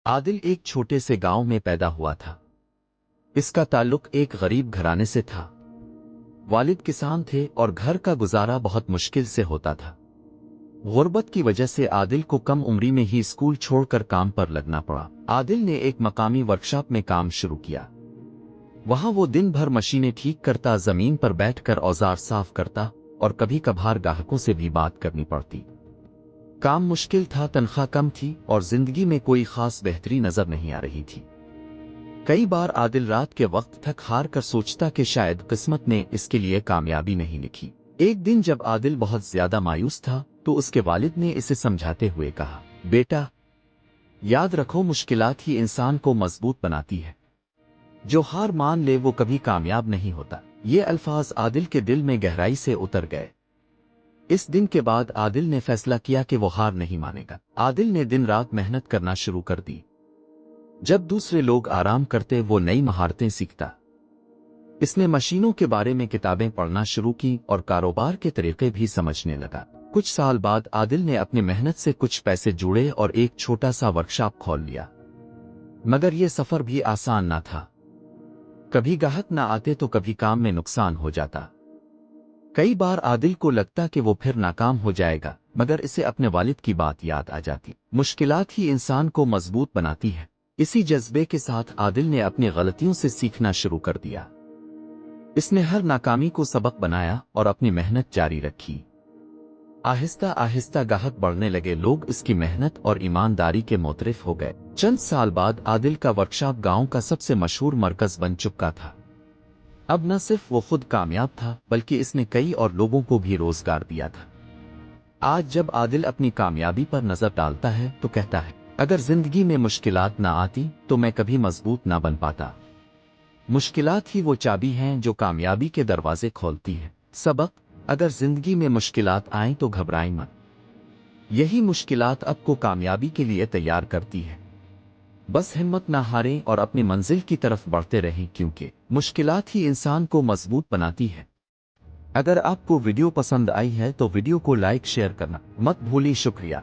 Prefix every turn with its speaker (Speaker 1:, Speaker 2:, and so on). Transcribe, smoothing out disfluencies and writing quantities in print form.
Speaker 1: عادل ایک چھوٹے سے گاؤں میں پیدا ہوا تھا۔ اس کا تعلق ایک غریب گھرانے سے تھا۔ والد کسان تھے اور گھر کا گزارا بہت مشکل سے ہوتا تھا۔ غربت کی وجہ سے عادل کو کم عمری میں ہی اسکول چھوڑ کر کام پر لگنا پڑا۔ عادل نے ایک مقامی ورکشاپ میں کام شروع کیا۔ وہاں وہ دن بھر مشینیں ٹھیک کرتا، زمین پر بیٹھ کر اوزار صاف کرتا اور کبھی کبھار گاہکوں سے بھی بات کرنی پڑتی۔ کام مشکل تھا، تنخواہ کم تھی اور زندگی میں کوئی خاص بہتری نظر نہیں آ رہی تھی۔ کئی بار عادل رات کے وقت تھک ہار کر سوچتا کہ شاید قسمت نے اس کے لیے کامیابی نہیں لکھی۔ ایک دن جب عادل بہت زیادہ مایوس تھا تو اس کے والد نے اسے سمجھاتے ہوئے کہا، بیٹا، یاد رکھو مشکلات ہی انسان کو مضبوط بناتی ہے۔ جو ہار مان لے وہ کبھی کامیاب نہیں ہوتا۔ یہ الفاظ عادل کے دل میں گہرائی سے اتر گئے۔ اس دن کے بعد عادل نے فیصلہ کیا کہ وہ ہار نہیں مانے گا۔ عادل نے دن رات محنت کرنا شروع کر دی۔ جب دوسرے لوگ آرام کرتے وہ نئی مہارتیں سیکھتا۔ اس نے مشینوں کے بارے میں کتابیں پڑھنا شروع کی اور کاروبار کے طریقے بھی سمجھنے لگا۔ کچھ سال بعد عادل نے اپنی محنت سے کچھ پیسے جوڑے اور ایک چھوٹا سا ورکشاپ کھول لیا۔ مگر یہ سفر بھی آسان نہ تھا۔ کبھی گاہک نہ آتے تو کبھی کام میں نقصان ہو جاتا۔ کئی بار عادل کو لگتا کہ وہ پھر ناکام ہو جائے گا، مگر اسے اپنے والد کی بات یاد آ جاتی۔ مشکلات ہی انسان کو مضبوط بناتی ہے۔ اسی جذبے کے ساتھ عادل نے اپنی غلطیوں سے سیکھنا شروع کر دیا۔ اس نے ہر ناکامی کو سبق بنایا اور اپنی محنت جاری رکھی۔ آہستہ آہستہ گاہک بڑھنے لگے، لوگ اس کی محنت اور ایمانداری کے معترف ہو گئے۔ چند سال بعد عادل کا ورکشاپ گاؤں کا سب سے مشہور مرکز بن چکا تھا۔ اب نہ صرف وہ خود کامیاب تھا بلکہ اس نے کئی اور لوگوں کو بھی روزگار دیا تھا۔ آج جب عادل اپنی کامیابی پر نظر ڈالتا ہے تو کہتا ہے، اگر زندگی میں مشکلات نہ آتی تو میں کبھی مضبوط نہ بن پاتا۔ مشکلات ہی وہ چابی ہیں جو کامیابی کے دروازے کھولتی ہیں۔ سبق: اگر زندگی میں مشکلات آئیں تو گھبرائیں مت۔ یہی مشکلات آپ کو کامیابی کے لیے تیار کرتی ہے۔ بس ہمت نہ ہاریں اور اپنی منزل کی طرف بڑھتے رہیں، کیونکہ مشکلات ہی انسان کو مضبوط بناتی ہے۔ اگر آپ کو ویڈیو پسند آئی ہے تو ویڈیو کو لائک شیئر کرنا مت بھولیں۔ شکریہ۔